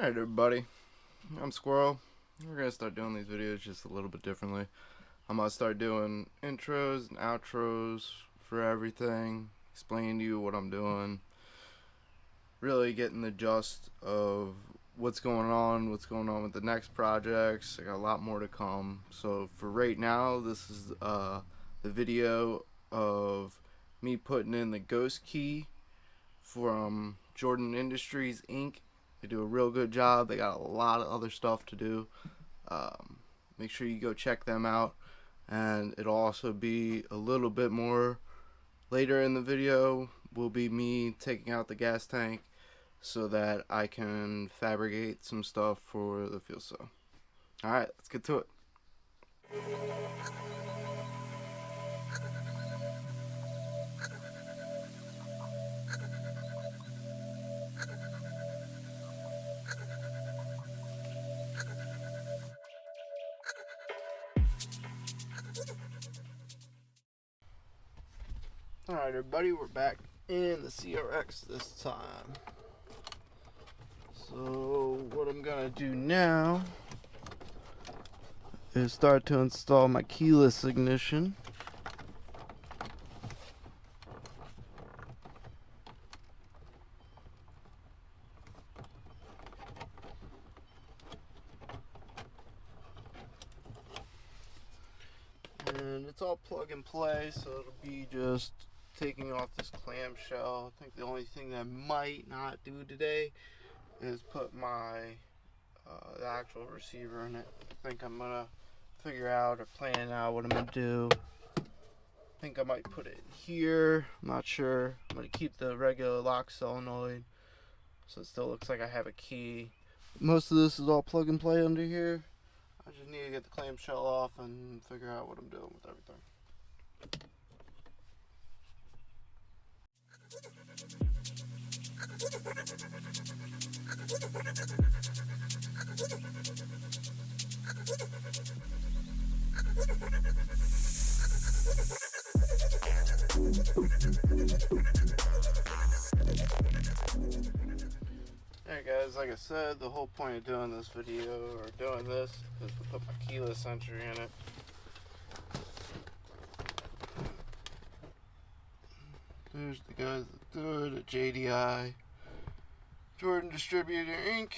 Alright everybody, I'm Squirrel. We're going to start doing these videos just a little bit differently. I'm going to start doing intros and outros for everything, explaining to you what I'm doing, really getting the gist of what's going on with the next projects. I got a lot more to come. So for right now, this is the video of me putting in the Ghost Key from Jordan Industries Inc. They do a real good job. They got a lot of other stuff to do. Make sure you go check them out, and it'll also be a little bit more later in the video will be me taking out the gas tank so that I can fabricate some stuff for the fuel cell. Alright, let's get to it. Alright everybody, we're back in the CRX this time. So what I'm gonna do now is start to install my keyless ignition. And it's all plug and play, so it'll be just taking off this clamshell. I think the only thing that I might not do today is put my the actual receiver in it. I think I'm gonna figure out or plan out what I'm gonna do. I think I might put it here. I'm not sure. I'm gonna keep the regular lock solenoid so it still looks like I have a key. Most of this is all plug and play under here. I just need to get the clamshell off and figure out what I'm doing with everything. Alright guys, like I said, the whole point of doing this video, or doing this, is to put my keyless entry in it. There's the guys that do it at JDI, Jordan Distributor Inc.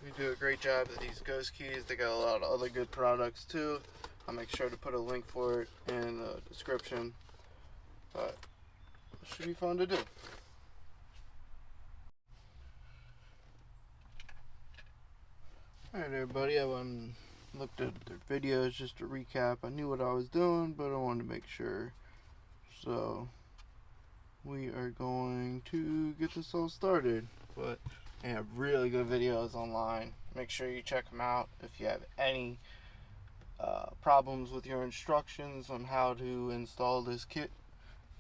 They do a great job with these Ghost Keys. They got a lot of other good products too. I'll make sure to put a link for it in the description. But it should be fun to do. Alright everybody, I went and looked at their videos just to recap. I knew what I was doing, but I wanted to make sure. So we are going to get this all started. But they have really good videos online. Make sure you check them out. If you have any problems with your instructions on how to install this kit,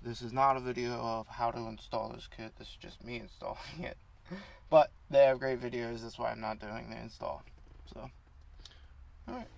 this is not a video of how to install this kit. This is just me installing it. But they have great videos. That's why I'm not doing the install. So, alright.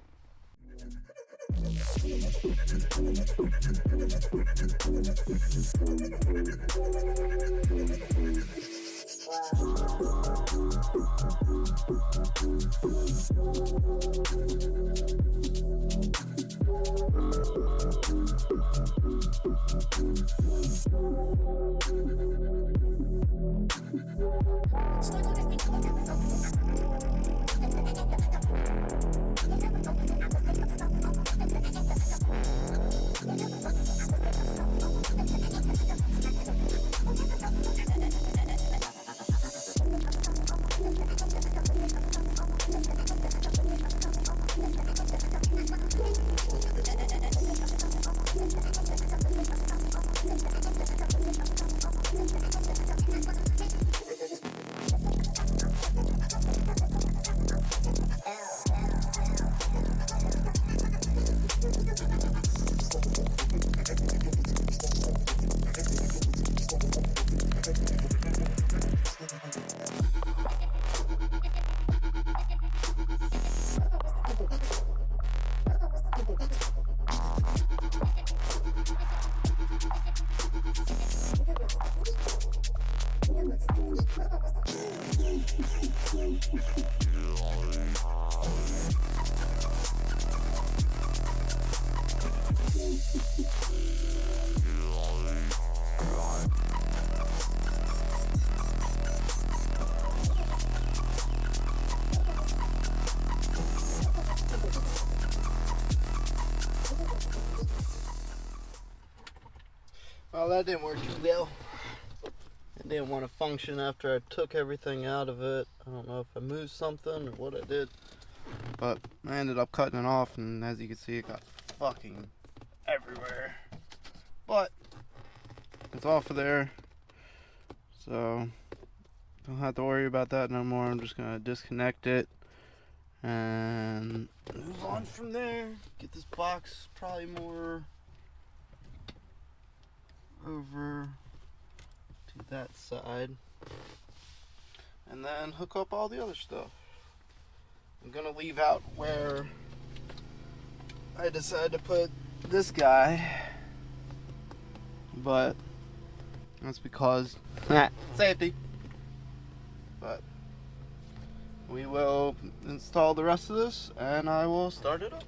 Well, that didn't work too well. It didn't want to function after I took everything out of it. I don't know if I moved something or what I did, but I ended up cutting it off, and as you can see, it got fucking everywhere. But it's off of there, so don't have to worry about that no more. I'm just gonna disconnect it and move on from there. Get this box probably more over to that side, and then hook up all the other stuff. I'm gonna leave out where I decided to put this guy, but that's because safety. But we will install the rest of this and I will start it up.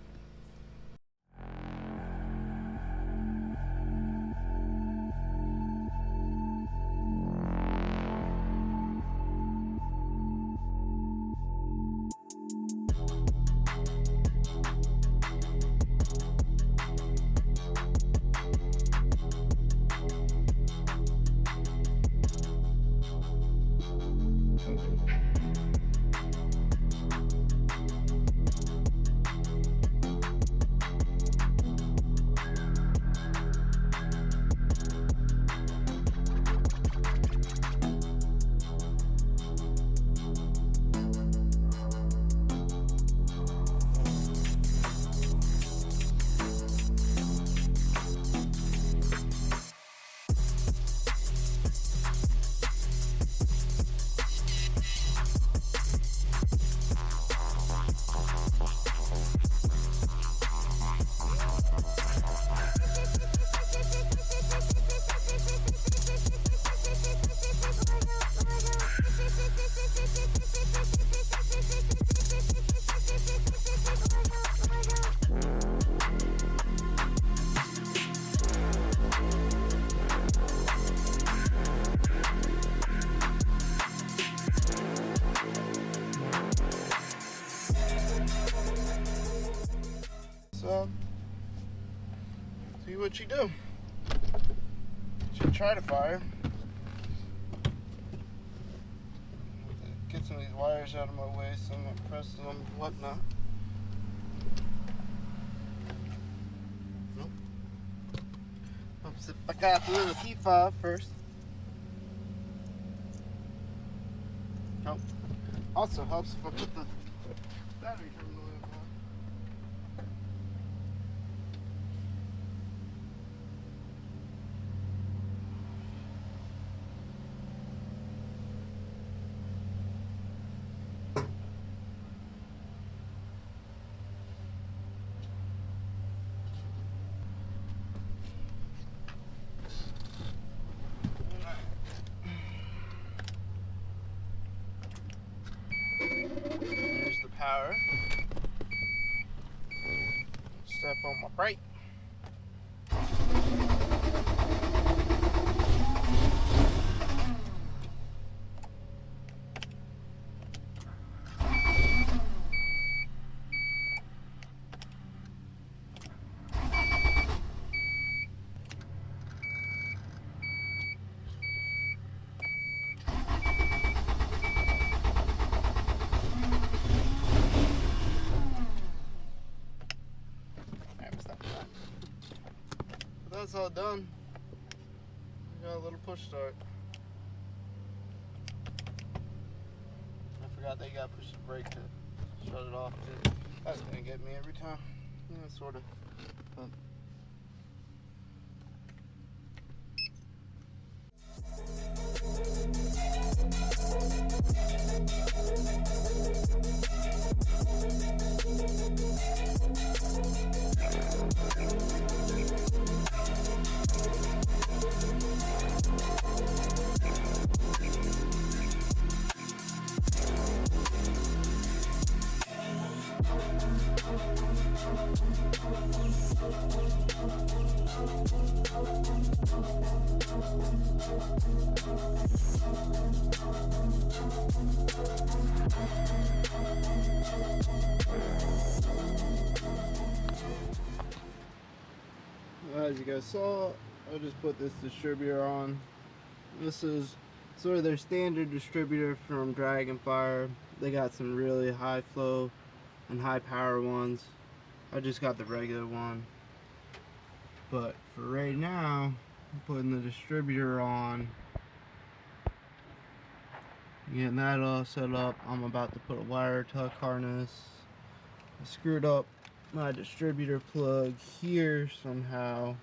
So, see what you do. Should try to fire. Get some of these wires out of my way so I'm not pressing them and whatnot. Nope. Helps if I got through the T5 first. Nope. Also helps if I put the battery terminal in. There's the power. Step on my brake. That's all done. We got a little push start. I forgot they got to push the brake to shut it off too. That's gonna get me every time. Yeah, sort of. But As you guys saw, I just put this distributor on. This is sort of their standard distributor from Dragonfire. They got some really high flow and high power ones. I just got the regular one. But for right now, I'm putting the distributor on. Getting that all set up. I'm about to put a wire tuck harness. I screwed up my distributor plug here somehow.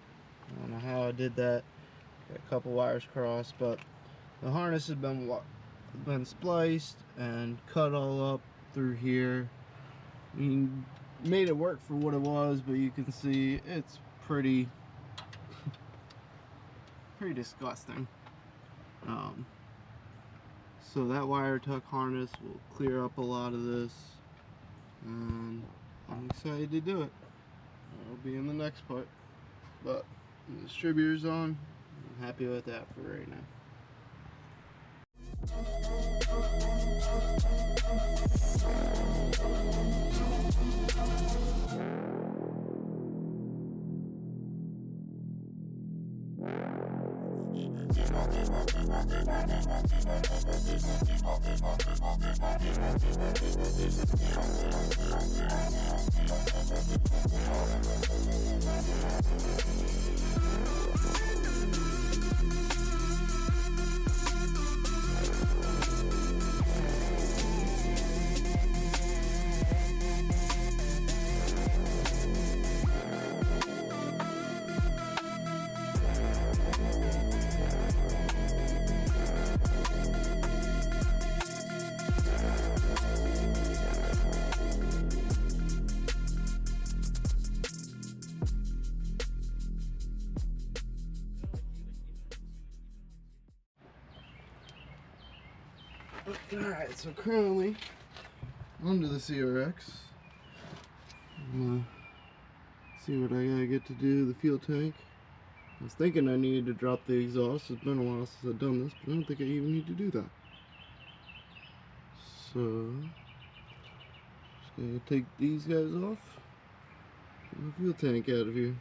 I don't know how I did that. Got a couple wires crossed, but the harness has been spliced and cut all up through here. I mean, made it work for what it was, but you can see it's pretty disgusting. So that wire tuck harness will clear up a lot of this, and I'm excited to do it. I'll be in the next part, but the distributor's on. I'm happy with that for right now. Alright, so currently under the CRX, I'm gonna see what I gotta get to do the fuel tank. I was thinking I needed to drop the exhaust. It's been a while since I've done this, but I don't think I even need to do that. So, just gonna take these guys off, get the fuel tank out of here.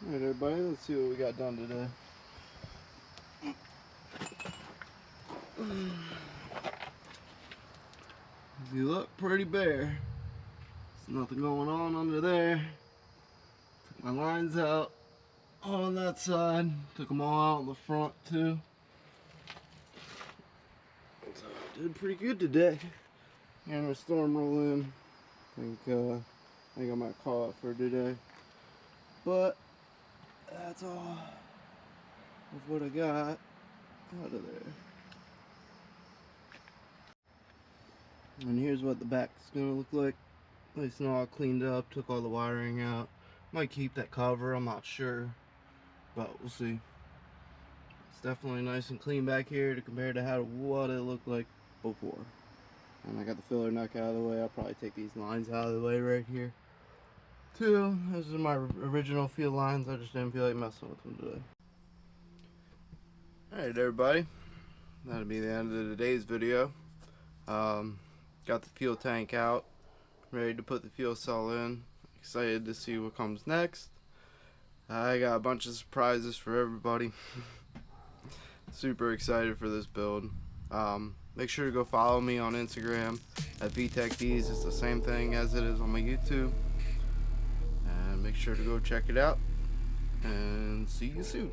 Alright everybody, let's see what we got done today. You look pretty bare. There's nothing going on under there. My lines out on that side. Took them all out in the front too. So I did pretty good today. And a storm roll in. I think I might call it for today. But that's all of what I got out of there. And here's what the back's gonna look like. It's not all cleaned up, took all the wiring out. Might keep that cover, I'm not sure. But we'll see. It's definitely nice and clean back here to compare to what it looked like before. And I got the filler neck out of the way. I'll probably take these lines out of the way right here too. These are my original field lines. I just didn't feel like messing with them today. Alright everybody, that'll be the end of today's video. Got the fuel tank out, ready to put the fuel cell in. Excited to see what comes next. I got a bunch of surprises for everybody. Super excited for this build. Make sure to go follow me on Instagram at VTechDs. It's the same thing as it is on my YouTube. And make sure to go check it out. And see you soon.